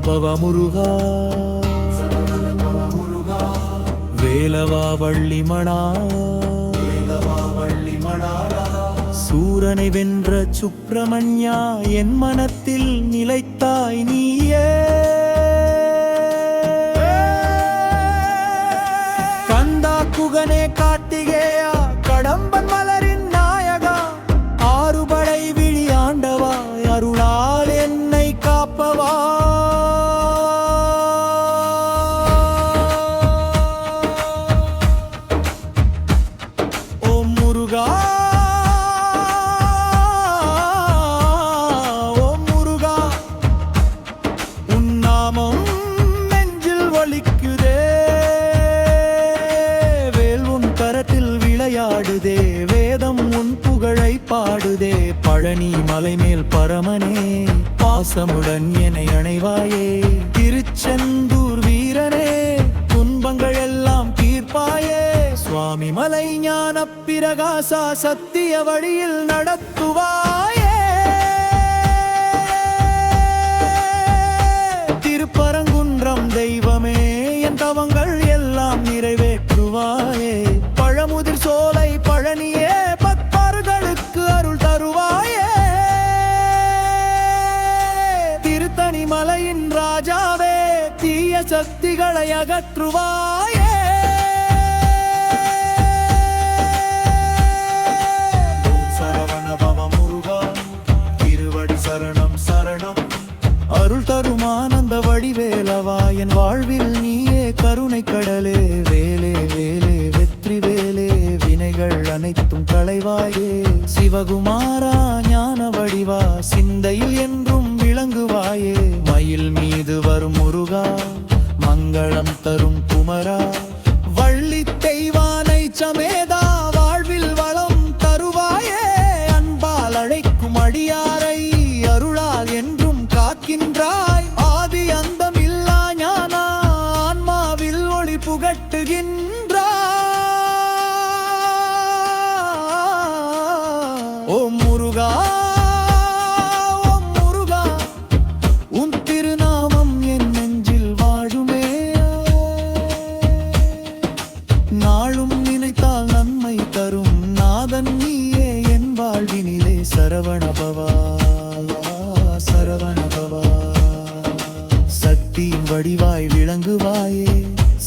பவ முருகா வேலவா வள்ளி மணா சூரனை வென்ற சுப்பிரமணியா என் மனத்தில் நிலைத்தாய் நீயே கந்தா குகனே கார்த்திகேயா கடம்பன் மலரின் நாயகா ஆறுபடை விழியாண்டவா அருளால் என்னை காப்பவா ஓம் முருகா ஓம் முருகா உன் நாமம் நெஞ்சில் வலிக்குதே வேல் உன் கரத்தில் விளையாடுதே வேதம் உன் புகழை பாடுதே பழனி மலை மேல் பரமனே பாசமுடன் என்னை அணைவாயே திருச்செந்தூர் வீரனே துன்பங்கள் எல்லாம் தீர்ப்பாயே சுவாமி மலை ஞான பிரகாசா சத்திய வழியில் நடத்துவாயே திருப்பரங்குன்றம் தெய்வமே என் தவங்கள் எல்லாம் நிறைவேற்றுவாயே பழமுதிர் சோலை பழனியே பக்தர்களுக்கு அருள் தருவாயே திருத்தணி மலையின் ராஜாவே தீய சக்திகளை அகற்றுவாயே அருள் தரும் ஆனந்த வடிவேலவா என் வாழ்வில் நீயே கருணை கடலே வேலே வேலே வெற்றி வேலே வினைகள் அனைத்தும் களைவாயே சிவகுமாரா ஞான வடிவா சிந்தையில் என்றும் விளங்குவாயே மயில் மீது வரும் முருகா மங்களம் தரும் குமரா வள்ளி தெய்வானை சமேதா வாழ்வில் வளம் தருவாயே அன்பால் அழைக்கும் அடியாரை அருளால் என்றும் காக்கின்றாய் ஆதி அந்தம் இல்லா ஞான ஆன்மாவில் ஒளி புகட்டுகின்றாய் ஓம் முருகா ஓம் முருகா உன் திருநாமம் என் நெஞ்சில் வாழுமே நாளும் நினைத்தால் நன்மை தரும் நாதன் நீயே என் வாழ்வினிலே சரவணபவா சரவணபவா சக்தியின் வடிவாய் விளங்குவாயே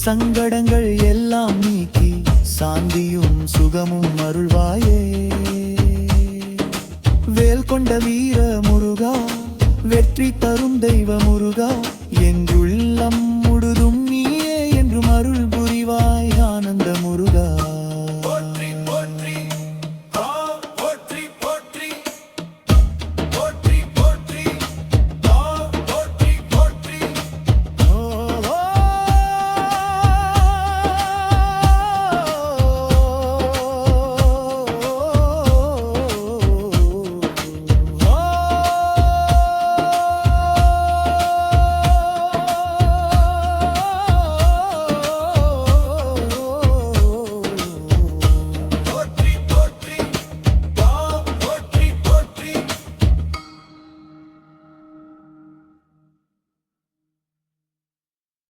சங்கடங்கள் எல்லாம் நீக்கி சாந்தியும் சுகமும் அருள்வாயே வேல் கொண்ட வீர முருகா வெற்றி தரும் தெய்வ முருகா